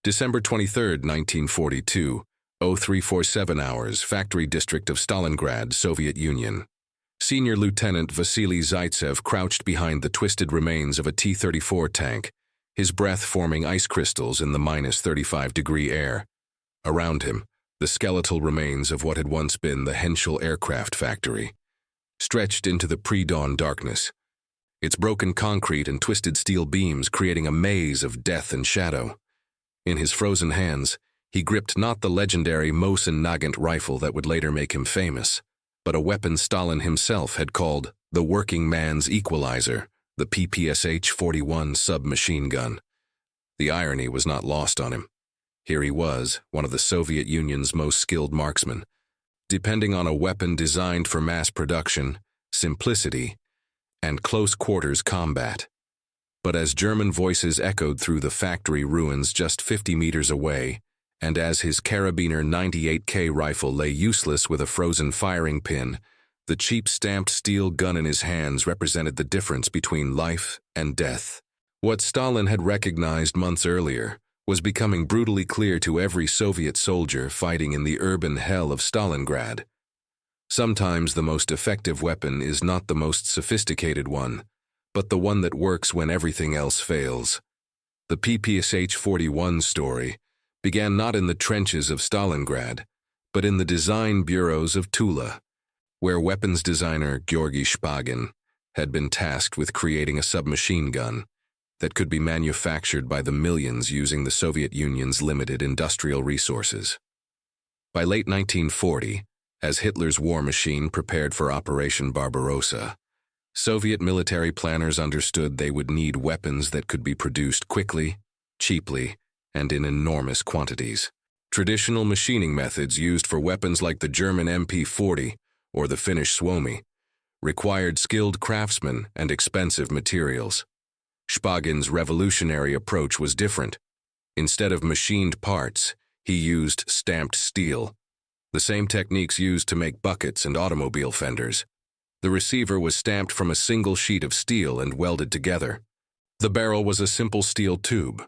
December 23, 1942, 0347 hours, Factory District of Stalingrad, Soviet Union. Senior Lieutenant Vasily Zaitsev crouched behind the twisted remains of a T-34 tank, his breath forming ice crystals in the -35-degree air. Around him, the skeletal remains of what had once been the Henschel aircraft factory, stretched into the pre-dawn darkness, its broken concrete and twisted steel beams creating a maze of death and shadow. In his frozen hands, he gripped not the legendary Mosin Nagant rifle that would later make him famous, but a weapon Stalin himself had called the working man's equalizer, the PPSH-41 submachine gun. The irony was not lost on him. Here he was, one of the Soviet Union's most skilled marksmen, depending on a weapon designed for mass production, simplicity, and close-quarters combat. But as German voices echoed through the factory ruins just 50 meters away, and as his Karabiner 98K rifle lay useless with a frozen firing pin, the cheap stamped steel gun in his hands represented the difference between life and death. What Stalin had recognized months earlier was becoming brutally clear to every Soviet soldier fighting in the urban hell of Stalingrad. Sometimes the most effective weapon is not the most sophisticated one, but the one that works when everything else fails. The PPSH-41 story began not in the trenches of Stalingrad, but in the design bureaus of Tula, where weapons designer Georgy Shpagin had been tasked with creating a submachine gun that could be manufactured by the millions using the Soviet Union's limited industrial resources. By late 1940, as Hitler's war machine prepared for Operation Barbarossa, Soviet military planners understood they would need weapons that could be produced quickly, cheaply, and in enormous quantities. Traditional machining methods used for weapons like the German MP-40 or the Finnish Suomi required skilled craftsmen and expensive materials. Shpagin's revolutionary approach was different. Instead of machined parts, he used stamped steel, the same techniques used to make buckets and automobile fenders. The receiver was stamped from a single sheet of steel and welded together. The barrel was a simple steel tube.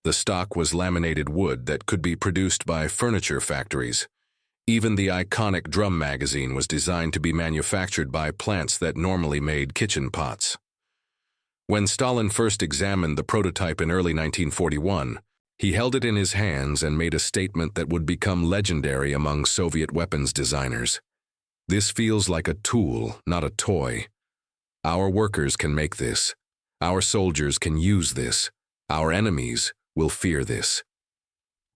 The stock was laminated wood that could be produced by furniture factories. Even the iconic drum magazine was designed to be manufactured by plants that normally made kitchen pots. When Stalin first examined the prototype in early 1941, he held it in his hands and made a statement that would become legendary among Soviet weapons designers. "This feels like a tool, not a toy. Our workers can make this. Our soldiers can use this. Our enemies will fear this."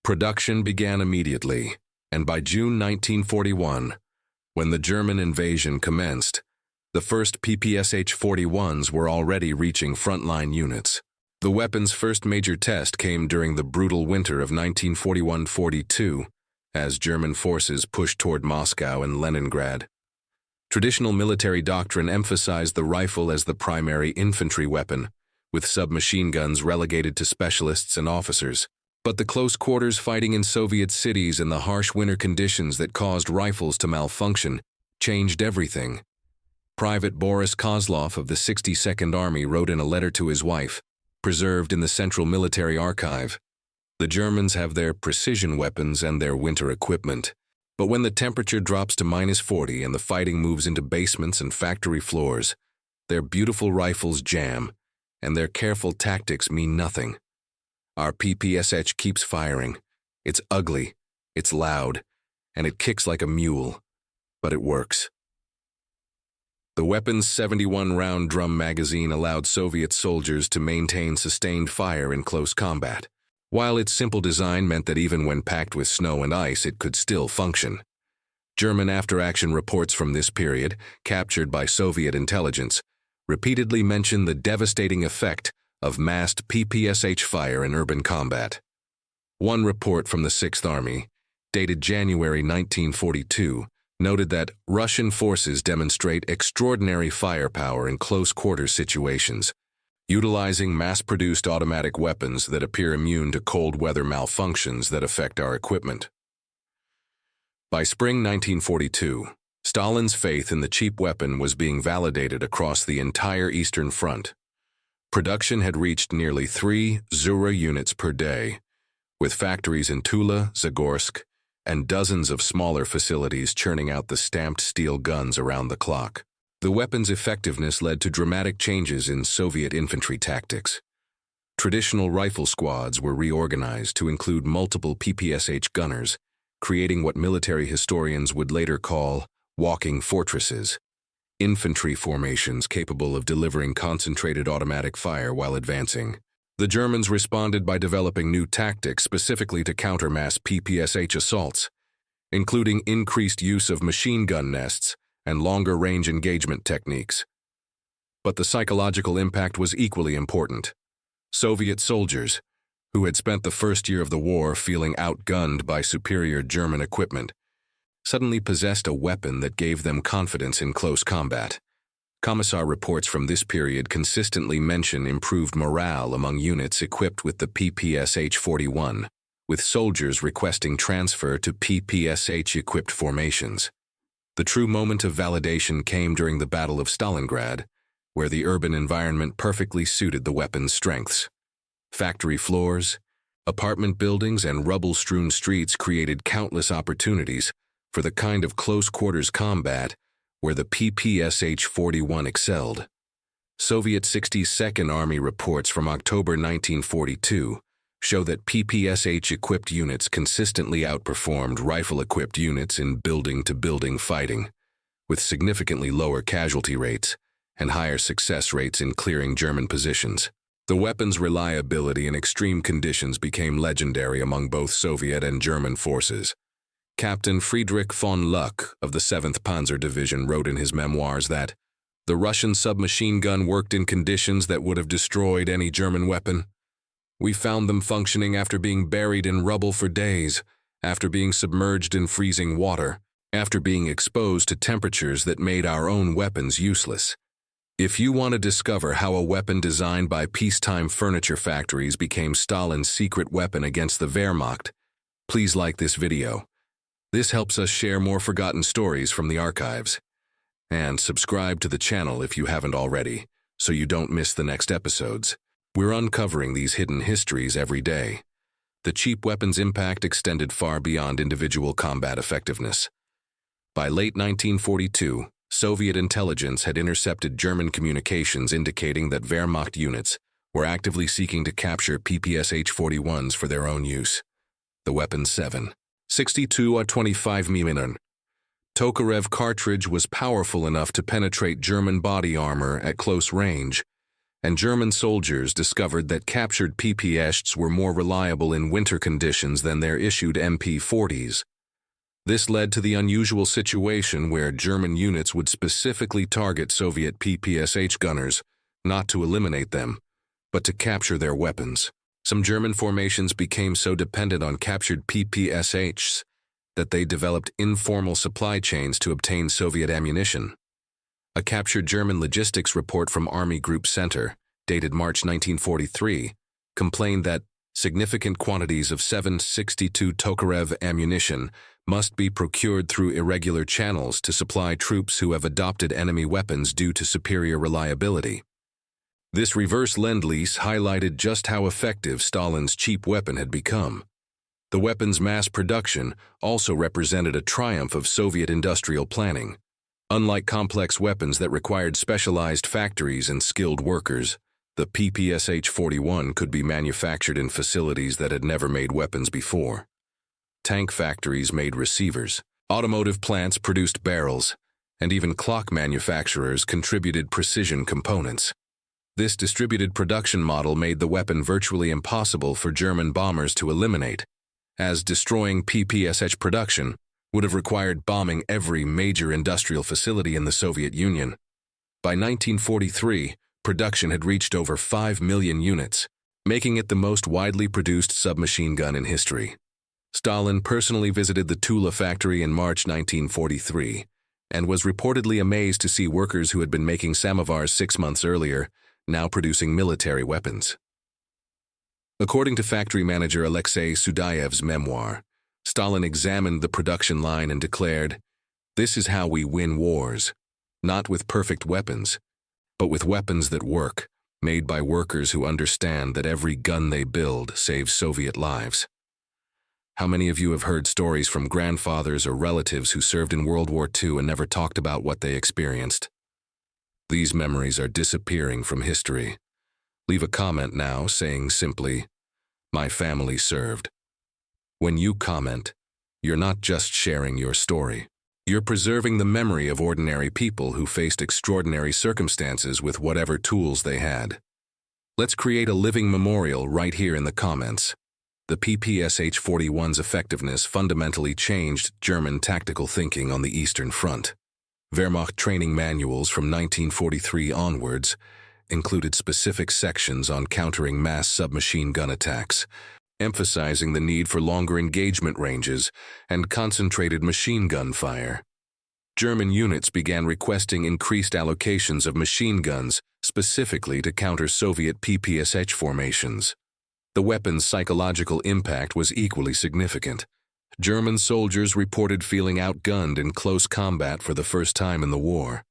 Production began immediately, and by June 1941, when the German invasion commenced, the first PPSH-41s were already reaching frontline units. The weapon's first major test came during the brutal winter of 1941-42, as German forces pushed toward Moscow and Leningrad. Traditional military doctrine emphasized the rifle as the primary infantry weapon, with submachine guns relegated to specialists and officers. But the close-quarters fighting in Soviet cities and the harsh winter conditions that caused rifles to malfunction changed everything. Private Boris Kozlov of the 62nd Army wrote in a letter to his wife, preserved in the Central Military Archive, "The Germans have their precision weapons and their winter equipment. But when the temperature drops to -40 and the fighting moves into basements and factory floors, their beautiful rifles jam, and their careful tactics mean nothing. Our PPSH keeps firing. It's ugly, it's loud, and it kicks like a mule, but it works." The weapon's 71-round drum magazine allowed Soviet soldiers to maintain sustained fire in close combat, while its simple design meant that even when packed with snow and ice, it could still function. German after-action reports from this period, captured by Soviet intelligence, repeatedly mention the devastating effect of massed PPSH fire in urban combat. One report from the 6th Army, dated January 1942, noted that Russian forces demonstrate extraordinary firepower in close-quarter situations, utilizing mass-produced automatic weapons that appear immune to cold weather malfunctions that affect our equipment. By spring 1942, Stalin's faith in the cheap weapon was being validated across the entire Eastern Front. Production had reached nearly 3 Zura units per day, with factories in Tula, Zagorsk, and dozens of smaller facilities churning out the stamped steel guns around the clock. The weapon's effectiveness led to dramatic changes in Soviet infantry tactics. Traditional rifle squads were reorganized to include multiple PPSH gunners, creating what military historians would later call walking fortresses, infantry formations capable of delivering concentrated automatic fire while advancing. The Germans responded by developing new tactics specifically to counter mass PPSH assaults, including increased use of machine gun nests and longer-range engagement techniques. But the psychological impact was equally important. Soviet soldiers, who had spent the first year of the war feeling outgunned by superior German equipment, suddenly possessed a weapon that gave them confidence in close combat. Commissar reports from this period consistently mention improved morale among units equipped with the PPSH-41, with soldiers requesting transfer to PPSH-equipped formations. The true moment of validation came during the Battle of Stalingrad, where the urban environment perfectly suited the weapon's strengths. Factory floors, apartment buildings, and rubble-strewn streets created countless opportunities for the kind of close-quarters combat where the PPSH-41 excelled. Soviet 62nd Army reports from October 1942 show that PPSH-equipped units consistently outperformed rifle-equipped units in building-to-building fighting, with significantly lower casualty rates and higher success rates in clearing German positions. The weapon's reliability in extreme conditions became legendary among both Soviet and German forces. Captain Friedrich von Luck of the 7th Panzer Division wrote in his memoirs that the Russian submachine gun worked in conditions that would have destroyed any German weapon. We found them functioning after being buried in rubble for days, after being submerged in freezing water, after being exposed to temperatures that made our own weapons useless. If you want to discover how a weapon designed by peacetime furniture factories became Stalin's secret weapon against the Wehrmacht, please like this video. This helps us share more forgotten stories from the archives. And subscribe to the channel if you haven't already, so you don't miss the next episodes. We're uncovering these hidden histories every day. The cheap weapon's impact extended far beyond individual combat effectiveness. By late 1942, Soviet intelligence had intercepted German communications indicating that Wehrmacht units were actively seeking to capture PPSH-41s for their own use. The weapon's 7.62 or 25 mm Tokarev cartridge was powerful enough to penetrate German body armor at close range, and German soldiers discovered that captured PPSHs were more reliable in winter conditions than their issued MP-40s. This led to the unusual situation where German units would specifically target Soviet PPSH gunners, not to eliminate them, but to capture their weapons. Some German formations became so dependent on captured PPSHs that they developed informal supply chains to obtain Soviet ammunition. A captured German logistics report from Army Group Center, dated March 1943, complained that significant quantities of 7.62 Tokarev ammunition must be procured through irregular channels to supply troops who have adopted enemy weapons due to superior reliability. This reverse lend-lease highlighted just how effective Stalin's cheap weapon had become. The weapon's mass production also represented a triumph of Soviet industrial planning. Unlike complex weapons that required specialized factories and skilled workers, the PPSH-41 could be manufactured in facilities that had never made weapons before. Tank factories made receivers, automotive plants produced barrels, and even clock manufacturers contributed precision components. This distributed production model made the weapon virtually impossible for German bombers to eliminate, as destroying PPSH production would have required bombing every major industrial facility in the Soviet Union. By 1943, production had reached over 5 million units, making it the most widely produced submachine gun in history. Stalin personally visited the Tula factory in March 1943 and was reportedly amazed to see workers who had been making samovars 6 months earlier now producing military weapons. According to factory manager Alexei Sudayev's memoir, Stalin examined the production line and declared, "This is how we win wars, not with perfect weapons, but with weapons that work, made by workers who understand that every gun they build saves Soviet lives." How many of you have heard stories from grandfathers or relatives who served in World War II and never talked about what they experienced? These memories are disappearing from history. Leave a comment now saying simply, "My family served." When you comment, you're not just sharing your story. You're preserving the memory of ordinary people who faced extraordinary circumstances with whatever tools they had. Let's create a living memorial right here in the comments. The PPSH-41's effectiveness fundamentally changed German tactical thinking on the Eastern Front. Wehrmacht training manuals from 1943 onwards included specific sections on countering mass submachine gun attacks, emphasizing the need for longer engagement ranges and concentrated machine gun fire. German units began requesting increased allocations of machine guns specifically to counter Soviet PPSH formations. The weapon's psychological impact was equally significant. German soldiers reported feeling outgunned in close combat for the first time in the war.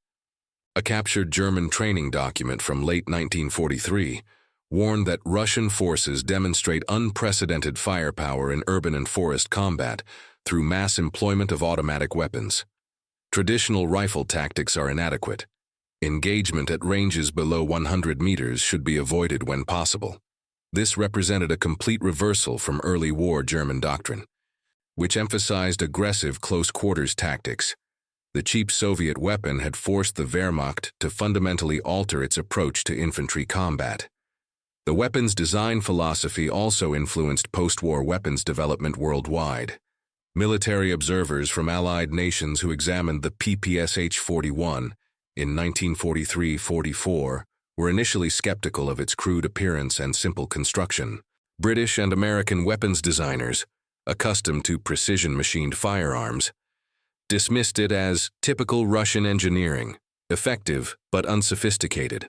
A captured German training document from late 1943 warned that Russian forces demonstrate unprecedented firepower in urban and forest combat through mass employment of automatic weapons. Traditional rifle tactics are inadequate. Engagement at ranges below 100 meters should be avoided when possible. This represented a complete reversal from early war German doctrine, which emphasized aggressive close-quarters tactics. The cheap Soviet weapon had forced the Wehrmacht to fundamentally alter its approach to infantry combat. The weapon's design philosophy also influenced post-war weapons development worldwide. Military observers from Allied nations who examined the PPSH-41 in 1943-44 were initially skeptical of its crude appearance and simple construction. British and American weapons designers, accustomed to precision-machined firearms, dismissed it as typical Russian engineering, effective but unsophisticated.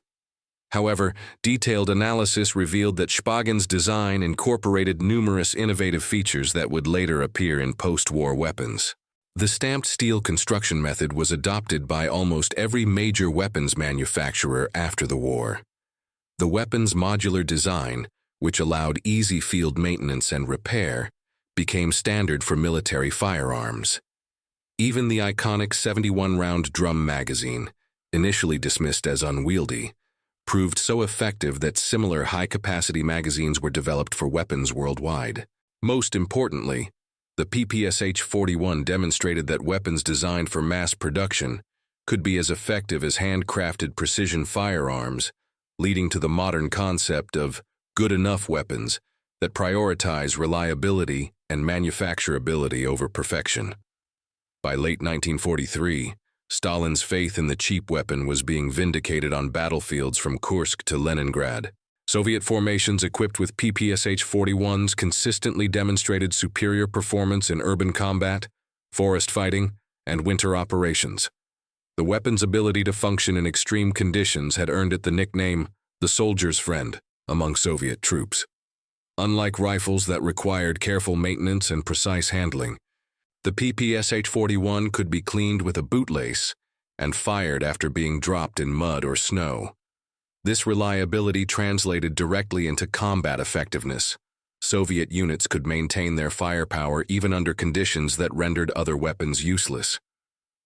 However, detailed analysis revealed that Spagen's design incorporated numerous innovative features that would later appear in post-war weapons. The stamped steel construction method was adopted by almost every major weapons manufacturer after the war. The weapon's modular design, which allowed easy field maintenance and repair, became standard for military firearms. Even the iconic 71-round drum magazine, initially dismissed as unwieldy, proved so effective that similar high-capacity magazines were developed for weapons worldwide. Most importantly, the PPSH-41 demonstrated that weapons designed for mass production could be as effective as handcrafted precision firearms, leading to the modern concept of good-enough weapons that prioritize reliability and manufacturability over perfection. By late 1943, Stalin's faith in the cheap weapon was being vindicated on battlefields from Kursk to Leningrad. Soviet formations equipped with PPSH-41s consistently demonstrated superior performance in urban combat, forest fighting, and winter operations. The weapon's ability to function in extreme conditions had earned it the nickname the soldier's friend among Soviet troops. Unlike rifles that required careful maintenance and precise handling, the PPSH-41 could be cleaned with a bootlace and fired after being dropped in mud or snow. This reliability translated directly into combat effectiveness. Soviet units could maintain their firepower even under conditions that rendered other weapons useless.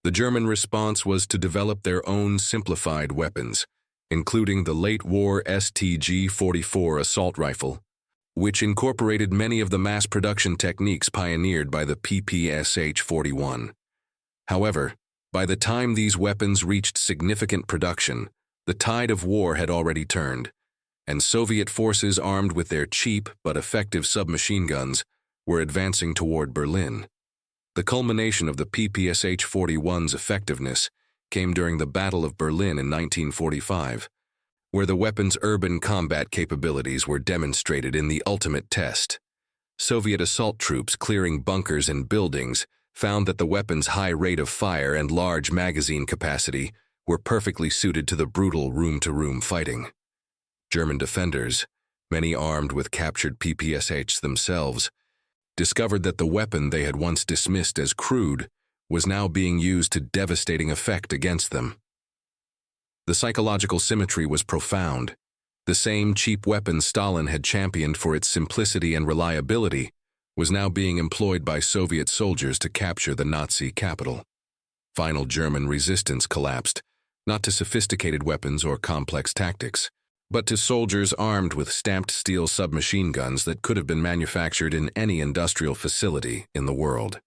The German response was to develop their own simplified weapons, including the late-war STG-44 assault rifle, which incorporated many of the mass production techniques pioneered by the PPSH-41. However, by the time these weapons reached significant production, the tide of war had already turned, and Soviet forces armed with their cheap but effective submachine guns were advancing toward Berlin. The culmination of the PPSH-41's effectiveness came during the Battle of Berlin in 1945, where the weapon's urban combat capabilities were demonstrated in the ultimate test. Soviet assault troops clearing bunkers and buildings found that the weapon's high rate of fire and large magazine capacity were perfectly suited to the brutal room-to-room fighting. German defenders, many armed with captured PPSHs themselves, discovered that the weapon they had once dismissed as crude was now being used to devastating effect against them. The psychological symmetry was profound. The same cheap weapon Stalin had championed for its simplicity and reliability was now being employed by Soviet soldiers to capture the Nazi capital. Final German resistance collapsed, not to sophisticated weapons or complex tactics, but to soldiers armed with stamped steel submachine guns that could have been manufactured in any industrial facility in the world.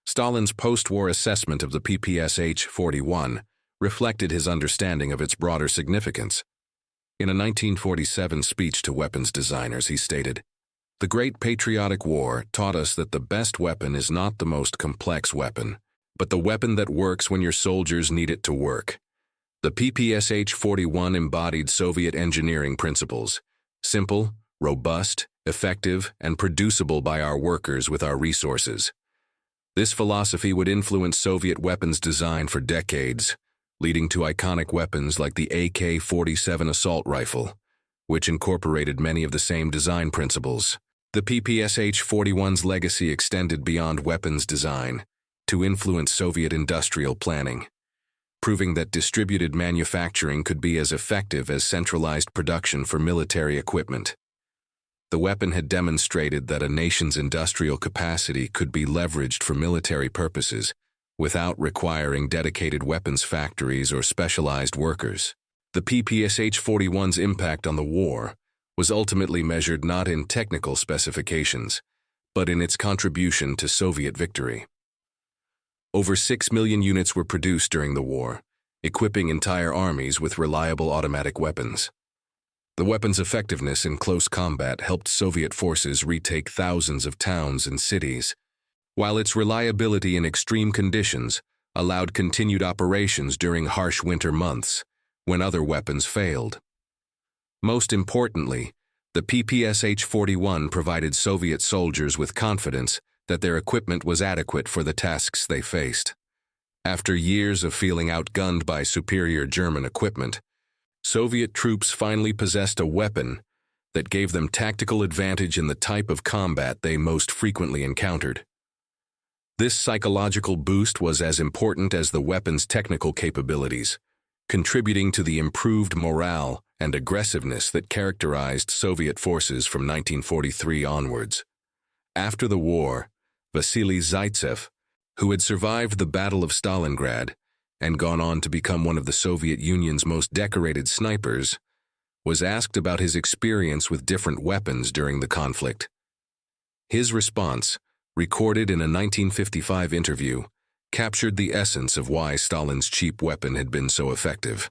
Stalin's post-war assessment of the PPSH-41 reflected his understanding of its broader significance. In a 1947 speech to weapons designers, he stated, "The Great Patriotic War taught us that the best weapon is not the most complex weapon, but the weapon that works when your soldiers need it to work." The PPSH-41 embodied Soviet engineering principles: simple, robust, effective, and producible by our workers with our resources. This philosophy would influence Soviet weapons design for decades, leading to iconic weapons like the AK-47 assault rifle, which incorporated many of the same design principles. The PPSH-41's legacy extended beyond weapons design to influence Soviet industrial planning, proving that distributed manufacturing could be as effective as centralized production for military equipment. The weapon had demonstrated that a nation's industrial capacity could be leveraged for military purposes without requiring dedicated weapons factories or specialized workers. The PPSH-41's impact on the war was ultimately measured not in technical specifications, but in its contribution to Soviet victory. Over 6 million units were produced during the war, equipping entire armies with reliable automatic weapons. The weapon's effectiveness in close combat helped Soviet forces retake thousands of towns and cities, while its reliability in extreme conditions allowed continued operations during harsh winter months when other weapons failed. Most importantly, the PPSH-41 provided Soviet soldiers with confidence that their equipment was adequate for the tasks they faced. After years of feeling outgunned by superior German equipment, Soviet troops finally possessed a weapon that gave them tactical advantage in the type of combat they most frequently encountered. This psychological boost was as important as the weapon's technical capabilities, contributing to the improved morale and aggressiveness that characterized Soviet forces from 1943 onwards. After the war, Vasily Zaitsev, who had survived the Battle of Stalingrad and gone on to become one of the Soviet Union's most decorated snipers, was asked about his experience with different weapons during the conflict. His response, recorded in a 1955 interview, captured the essence of why Stalin's cheap weapon had been so effective.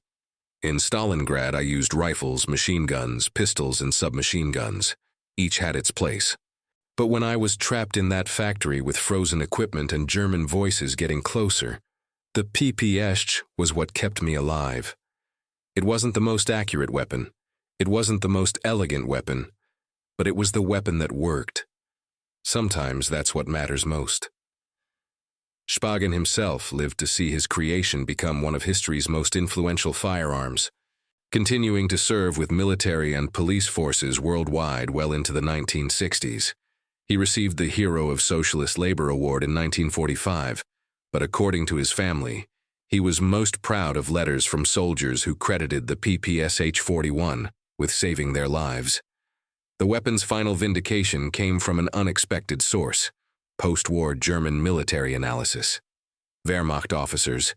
"In Stalingrad, I used rifles, machine guns, pistols, and submachine guns. Each had its place. But when I was trapped in that factory with frozen equipment and German voices getting closer, the PPSH was what kept me alive. It wasn't the most accurate weapon. It wasn't the most elegant weapon, but it was the weapon that worked. Sometimes that's what matters most." Shpagin himself lived to see his creation become one of history's most influential firearms, continuing to serve with military and police forces worldwide well into the 1960s. He received the Hero of Socialist Labor Award in 1945, but according to his family, he was most proud of letters from soldiers who credited the PPSH-41 with saving their lives. The weapon's final vindication came from an unexpected source: post-war German military analysis. Wehrmacht officers,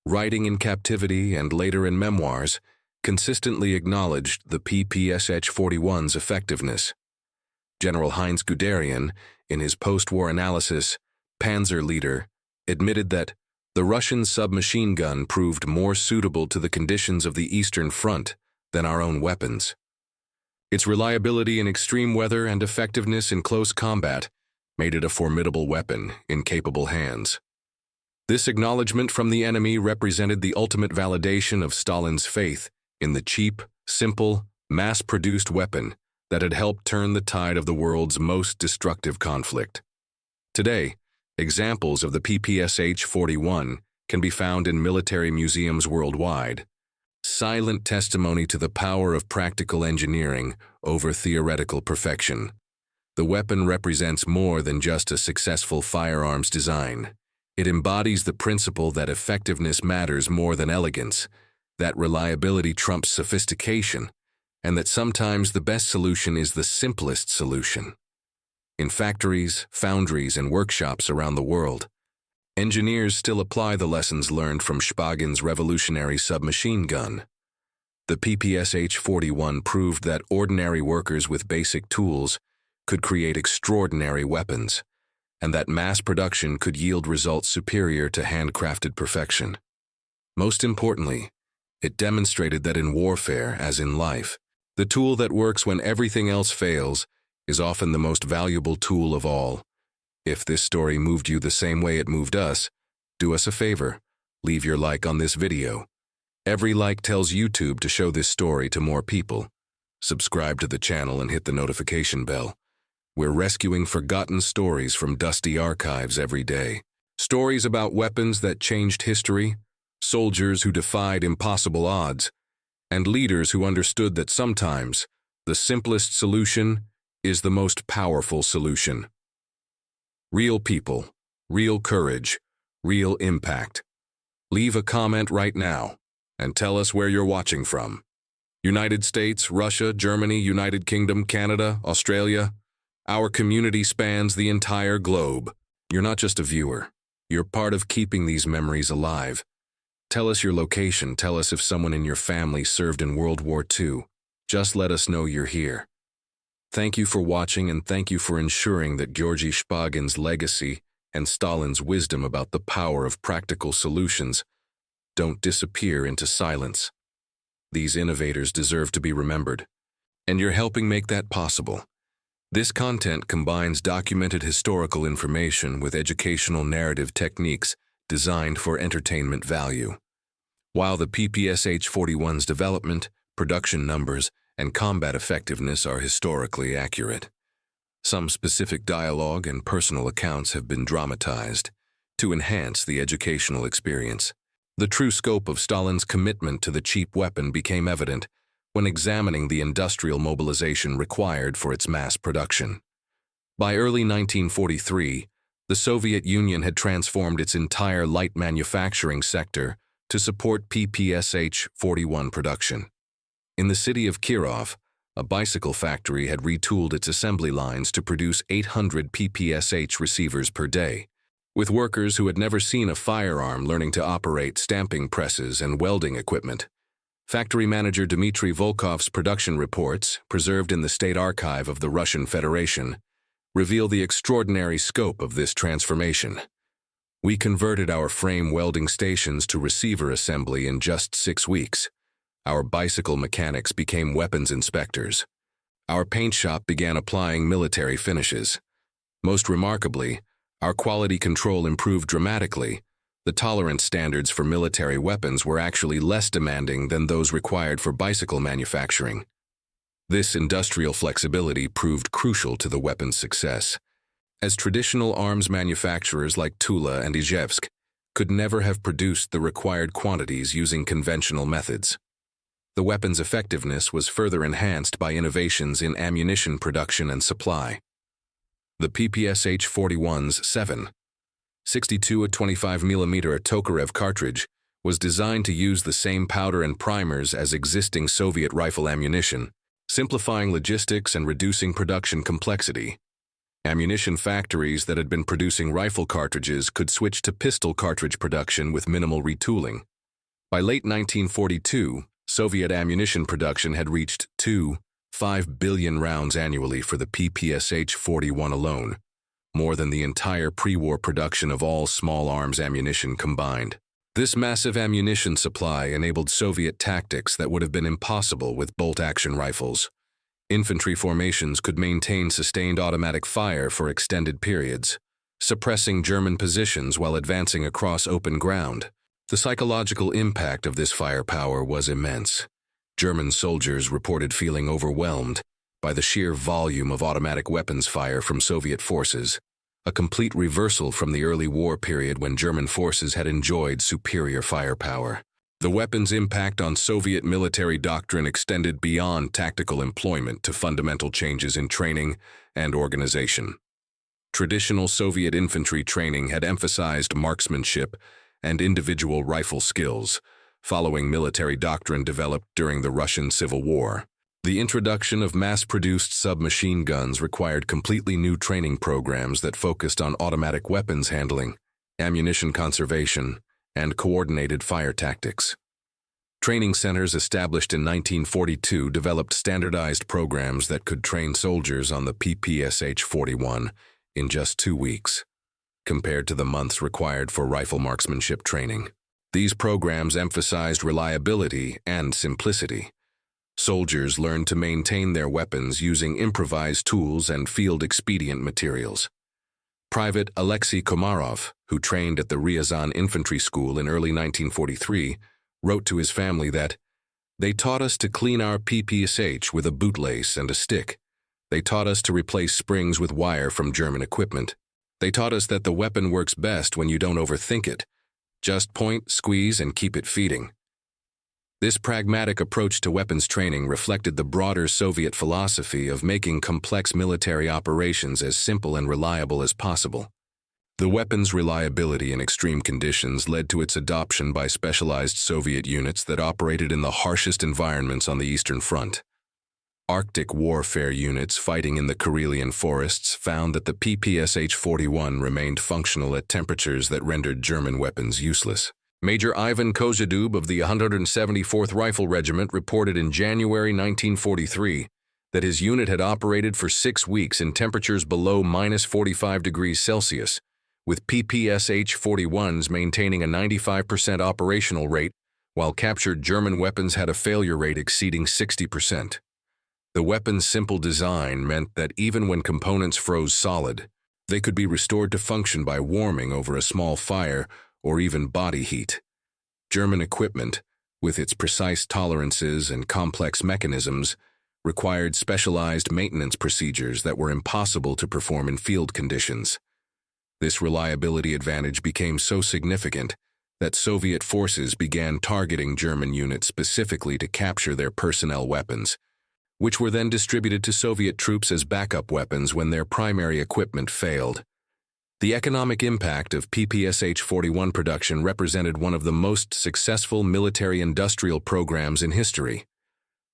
writing in captivity and later in memoirs, consistently acknowledged the PPSH-41's effectiveness. General Heinz Guderian, in his post-war analysis, Panzer Leader, admitted that the Russian submachine gun proved more suitable to the conditions of the Eastern Front than our own weapons. Its reliability in extreme weather and effectiveness in close combat made it a formidable weapon in capable hands. This acknowledgement from the enemy represented the ultimate validation of Stalin's faith in the cheap, simple, mass-produced weapon that had helped turn the tide of the world's most destructive conflict. Today, examples of the PPSH-41 can be found in military museums worldwide, silent testimony to the power of practical engineering over theoretical perfection. The weapon represents more than just a successful firearms design. It embodies the principle that effectiveness matters more than elegance, that reliability trumps sophistication, and that sometimes the best solution is the simplest solution. in factories, foundries, and workshops around the world. Engineers still apply the lessons learned from Shpagin's revolutionary submachine gun. The PPSH-41 proved that ordinary workers with basic tools could create extraordinary weapons, and that mass production could yield results superior to handcrafted perfection. Most importantly, it demonstrated that in warfare, as in life, the tool that works when everything else fails is often the most valuable tool of all. If this story moved you the same way it moved us, do us a favor, leave your like on this video. Every like tells YouTube to show this story to more people. Subscribe to the channel and hit the notification bell. We're rescuing forgotten stories from dusty archives every day. Stories about weapons that changed history, soldiers who defied impossible odds, and leaders who understood that sometimes the simplest solution is the most powerful solution. Real people, real courage, real impact. Leave a comment right now and tell us where you're watching from. United States, Russia, Germany, United Kingdom, Canada, Australia. Our community spans the entire globe. You're not just a viewer. You're part of keeping these memories alive. Tell us your location. Tell us if someone in your family served in World War II. Just let us know you're here. Thank you for watching, and thank you for ensuring that Georgy Shpagin's legacy and Stalin's wisdom about the power of practical solutions don't disappear into silence. These innovators deserve to be remembered, and you're helping make that possible. This content combines documented historical information with educational narrative techniques designed for entertainment value. While the PPSH-41's development, production numbers, and combat effectiveness are historically accurate, some specific dialogue and personal accounts have been dramatized to enhance the educational experience. The true scope of Stalin's commitment to the cheap weapon became evident when examining the industrial mobilization required for its mass production. By early 1943, the Soviet Union had transformed its entire light manufacturing sector to support PPSH-41 production. In the city of Kirov, a bicycle factory had retooled its assembly lines to produce 800 PPSH receivers per day, with workers who had never seen a firearm learning to operate stamping presses and welding equipment. Factory manager Dmitry Volkov's production reports, preserved in the State Archive of the Russian Federation, reveal the extraordinary scope of this transformation. We converted our frame welding stations to receiver assembly in just 6 weeks. Our bicycle mechanics became weapons inspectors. Our paint shop began applying military finishes. Most remarkably, our quality control improved dramatically. The tolerance standards for military weapons were actually less demanding than those required for bicycle manufacturing. This industrial flexibility proved crucial to the weapon's success, as traditional arms manufacturers like Tula and Izhevsk could never have produced the required quantities using conventional methods. The weapon's effectiveness was further enhanced by innovations in ammunition production and supply. The PPSH-41's 7.62 25mm Tokarev cartridge was designed to use the same powder and primers as existing Soviet rifle ammunition, simplifying logistics and reducing production complexity. Ammunition factories that had been producing rifle cartridges could switch to pistol cartridge production with minimal retooling. By late 1942, Soviet ammunition production had reached 2.5 billion rounds annually for the PPSH-41 alone, more than the entire pre-war production of all small arms ammunition combined. This massive ammunition supply enabled Soviet tactics that would have been impossible with bolt-action rifles. Infantry formations could maintain sustained automatic fire for extended periods, suppressing German positions while advancing across open ground. The psychological impact of this firepower was immense. German soldiers reported feeling overwhelmed by the sheer volume of automatic weapons fire from Soviet forces, a complete reversal from the early war period when German forces had enjoyed superior firepower. The weapon's impact on Soviet military doctrine extended beyond tactical employment to fundamental changes in training and organization. Traditional Soviet infantry training had emphasized marksmanship and individual rifle skills, following military doctrine developed during the Russian Civil War. The introduction of mass-produced submachine guns required completely new training programs that focused on automatic weapons handling, ammunition conservation, and coordinated fire tactics. Training centers established in 1942 developed standardized programs that could train soldiers on the PPSH-41 in just 2 weeks, compared to the months required for rifle marksmanship training. These programs emphasized reliability and simplicity. Soldiers learned to maintain their weapons using improvised tools and field-expedient materials. Private Alexei Komarov, who trained at the Ryazan Infantry School in early 1943, wrote to his family that, "They taught us to clean our PPSH with a bootlace and a stick. They taught us to replace springs with wire from German equipment. They taught us that the weapon works best when you don't overthink it. Just point, squeeze, and keep it feeding." This pragmatic approach to weapons training reflected the broader Soviet philosophy of making complex military operations as simple and reliable as possible. The weapon's reliability in extreme conditions led to its adoption by specialized Soviet units that operated in the harshest environments on the Eastern Front. Arctic warfare units fighting in the Karelian forests found that the PPSH-41 remained functional at temperatures that rendered German weapons useless. Major Ivan Kozhedub of the 174th Rifle Regiment reported in January 1943 that his unit had operated for 6 weeks in temperatures below -45°C, with PPSH-41s maintaining a 95% operational rate, while captured German weapons had a failure rate exceeding 60%. The weapon's simple design meant that even when components froze solid, they could be restored to function by warming over a small fire or even body heat. German equipment, with its precise tolerances and complex mechanisms, required specialized maintenance procedures that were impossible to perform in field conditions. This reliability advantage became so significant that Soviet forces began targeting German units specifically to capture their personnel weapons, which were then distributed to Soviet troops as backup weapons when their primary equipment failed. The economic impact of PPSH-41 production represented one of the most successful military-industrial programs in history.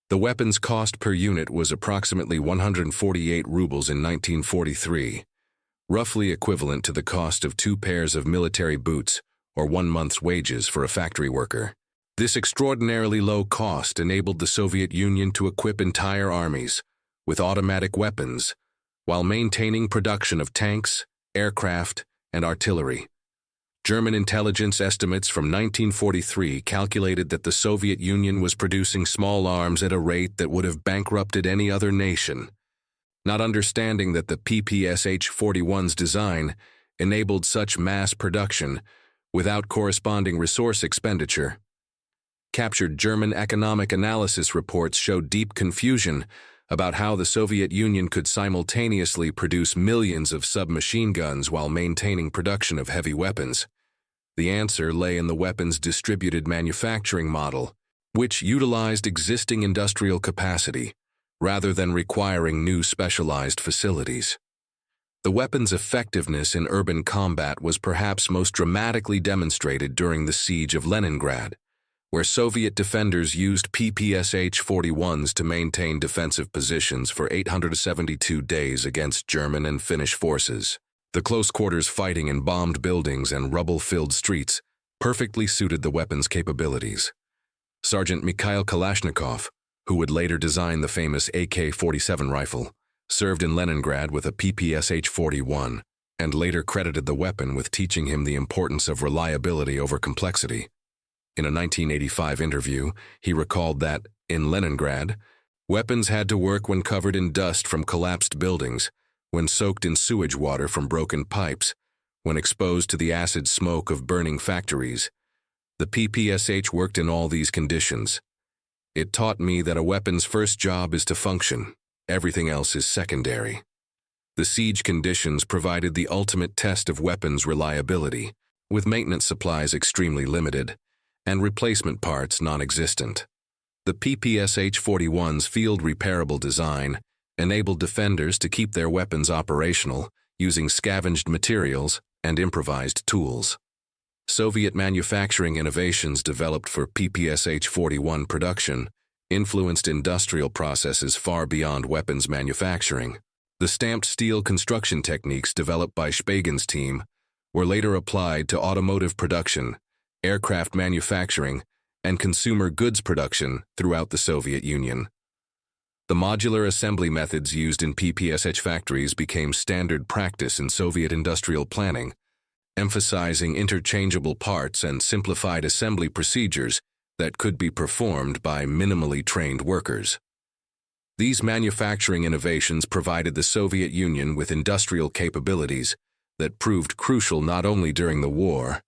The weapon's cost per unit was approximately 148 rubles in 1943, roughly equivalent to the cost of 2 pairs of military boots or 1 month's wages for a factory worker. This extraordinarily low cost enabled the Soviet Union to equip entire armies with automatic weapons while maintaining production of tanks, aircraft, and artillery. German intelligence estimates from 1943 calculated that the Soviet Union was producing small arms at a rate that would have bankrupted any other nation. Not understanding that the PPSH-41's design enabled such mass production without corresponding resource expenditure. Captured German economic analysis reports showed deep confusion about how the Soviet Union could simultaneously produce millions of submachine guns while maintaining production of heavy weapons. The answer lay in the weapon's distributed manufacturing model, which utilized existing industrial capacity rather than requiring new specialized facilities. The weapon's effectiveness in urban combat was perhaps most dramatically demonstrated during the siege of Leningrad, where Soviet defenders used PPSH-41s to maintain defensive positions for 872 days against German and Finnish forces. The close-quarters fighting in bombed buildings and rubble-filled streets perfectly suited the weapon's capabilities. Sergeant Mikhail Kalashnikov, who would later design the famous AK-47 rifle, served in Leningrad with a PPSH-41 and later credited the weapon with teaching him the importance of reliability over complexity. In a 1985 interview, he recalled that, in Leningrad, weapons had to work when covered in dust from collapsed buildings, when soaked in sewage water from broken pipes, when exposed to the acid smoke of burning factories. The PPSH worked in all these conditions. It taught me that a weapon's first job is to function. Everything else is secondary. The siege conditions provided the ultimate test of weapons reliability, with maintenance supplies extremely limited and replacement parts non-existent. The PPSH-41's field-repairable design enabled defenders to keep their weapons operational using scavenged materials and improvised tools. Soviet manufacturing innovations developed for PPSH-41 production influenced industrial processes far beyond weapons manufacturing. The stamped steel construction techniques developed by Spagen's team were later applied to automotive production, aircraft manufacturing, and consumer goods production throughout the Soviet Union. The modular assembly methods used in PPSH factories became standard practice in Soviet industrial planning, emphasizing interchangeable parts and simplified assembly procedures that could be performed by minimally trained workers. These manufacturing innovations provided the Soviet Union with industrial capabilities that proved crucial not only during the war,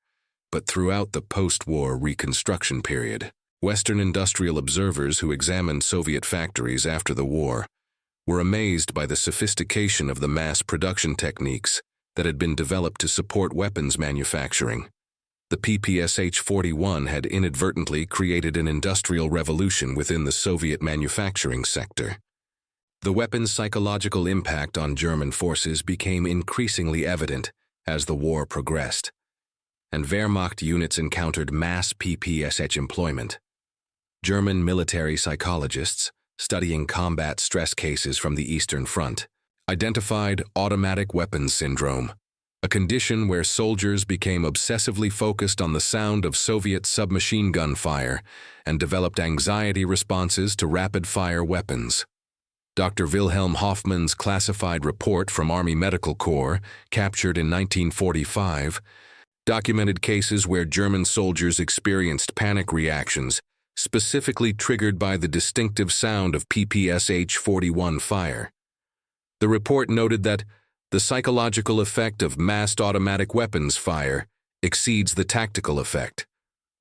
but throughout the post-war reconstruction period. Western industrial observers who examined Soviet factories after the war were amazed by the sophistication of the mass production techniques that had been developed to support weapons manufacturing. The PPSH-41 had inadvertently created an industrial revolution within the Soviet manufacturing sector. The weapon's psychological impact on German forces became increasingly evident as the war progressed, and Wehrmacht units encountered mass PPSH employment. German military psychologists, studying combat stress cases from the Eastern Front, identified automatic weapons syndrome, a condition where soldiers became obsessively focused on the sound of Soviet submachine gun fire and developed anxiety responses to rapid-fire weapons. Dr. Wilhelm Hoffmann's classified report from Army Medical Corps, captured in 1945, documented cases where German soldiers experienced panic reactions specifically triggered by the distinctive sound of PPSH-41 fire. The report noted that the psychological effect of massed automatic weapons fire exceeds the tactical effect.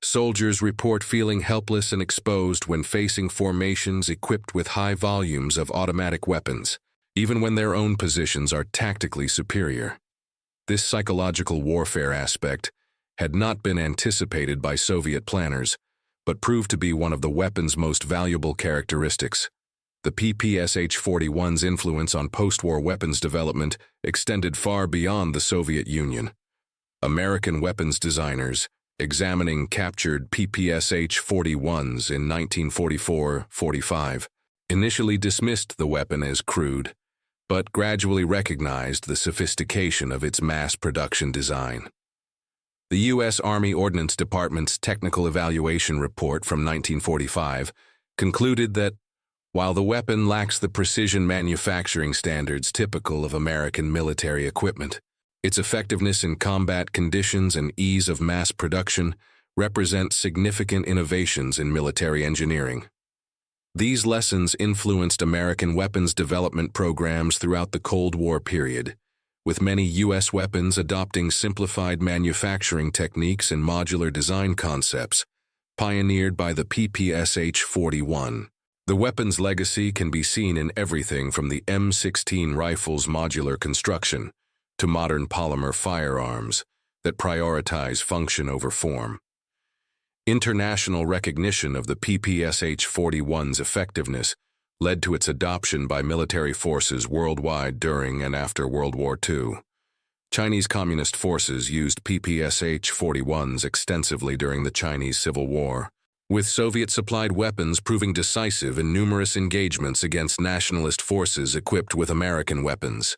Soldiers report feeling helpless and exposed when facing formations equipped with high volumes of automatic weapons, even when their own positions are tactically superior. This psychological warfare aspect had not been anticipated by Soviet planners, but proved to be one of the weapon's most valuable characteristics. The PPSH-41's influence on post-war weapons development extended far beyond the Soviet Union. American weapons designers, examining captured PPSH-41s in 1944-45, initially dismissed the weapon as crude, but gradually recognized the sophistication of its mass production design. The U.S. Army Ordnance Department's Technical Evaluation Report from 1945 concluded that, while the weapon lacks the precision manufacturing standards typical of American military equipment, its effectiveness in combat conditions and ease of mass production represent significant innovations in military engineering. These lessons influenced American weapons development programs throughout the Cold War period, with many U.S. weapons adopting simplified manufacturing techniques and modular design concepts, pioneered by the PPSH-41. The weapon's legacy can be seen in everything from the M16 rifle's modular construction to modern polymer firearms that prioritize function over form. International recognition of the PPSH-41's effectiveness led to its adoption by military forces worldwide during and after World War II. Chinese Communist forces used PPSH-41s extensively during the Chinese Civil War, with Soviet-supplied weapons proving decisive in numerous engagements against nationalist forces equipped with American weapons.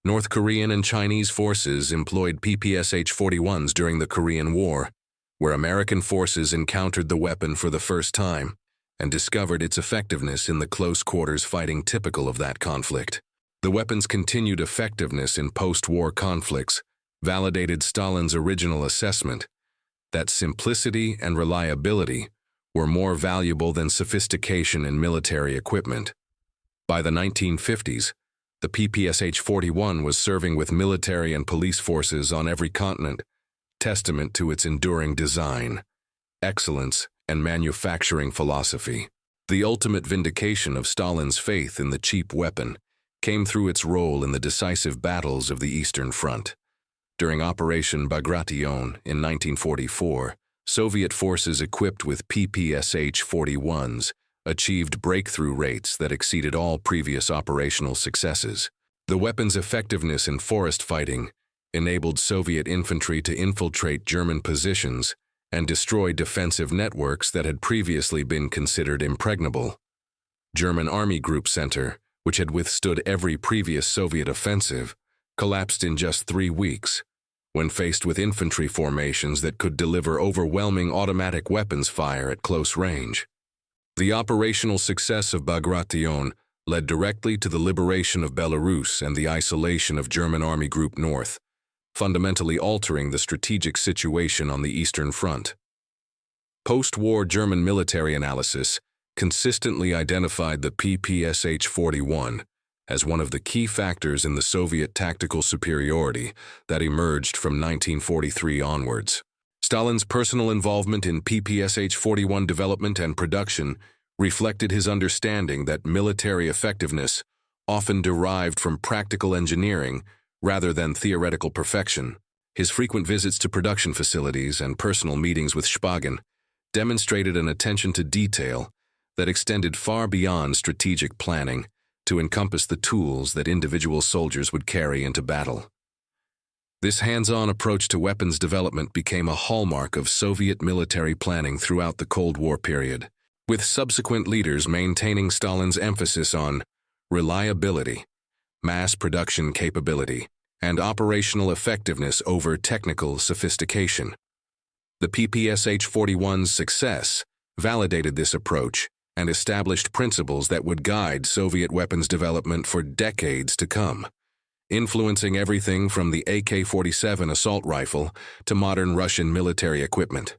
North Korean and Chinese forces employed PPSH-41s during the Korean War, where American forces encountered the weapon for the first time and discovered its effectiveness in the close-quarters fighting typical of that conflict. The weapon's continued effectiveness in post-war conflicts validated Stalin's original assessment that simplicity and reliability were more valuable than sophistication in military equipment. By the 1950s, the PPSH-41 was serving with military and police forces on every continent, testament to its enduring design, excellence, and manufacturing philosophy. The ultimate vindication of Stalin's faith in the cheap weapon came through its role in the decisive battles of the Eastern Front. During Operation Bagration in 1944, Soviet forces equipped with PPSH-41s achieved breakthrough rates that exceeded all previous operational successes. The weapon's effectiveness in forest fighting enabled Soviet infantry to infiltrate German positions and destroy defensive networks that had previously been considered impregnable. German Army Group Center, which had withstood every previous Soviet offensive, collapsed in just 3 weeks, when faced with infantry formations that could deliver overwhelming automatic weapons fire at close range. The operational success of Bagration led directly to the liberation of Belarus and the isolation of German Army Group North, fundamentally altering the strategic situation on the Eastern Front. Post-war German military analysis consistently identified the PPSH-41 as one of the key factors in the Soviet tactical superiority that emerged from 1943 onwards. Stalin's personal involvement in PPSH-41 development and production reflected his understanding that military effectiveness often derived from practical engineering rather than theoretical perfection. His frequent visits to production facilities and personal meetings with Shpagin demonstrated an attention to detail that extended far beyond strategic planning to encompass the tools that individual soldiers would carry into battle. This hands-on approach to weapons development became a hallmark of Soviet military planning throughout the Cold War period, with subsequent leaders maintaining Stalin's emphasis on reliability, mass production capability, and operational effectiveness over technical sophistication. The PPSH-41's success validated this approach and established principles that would guide Soviet weapons development for decades to come, influencing everything from the AK-47 assault rifle to modern Russian military equipment.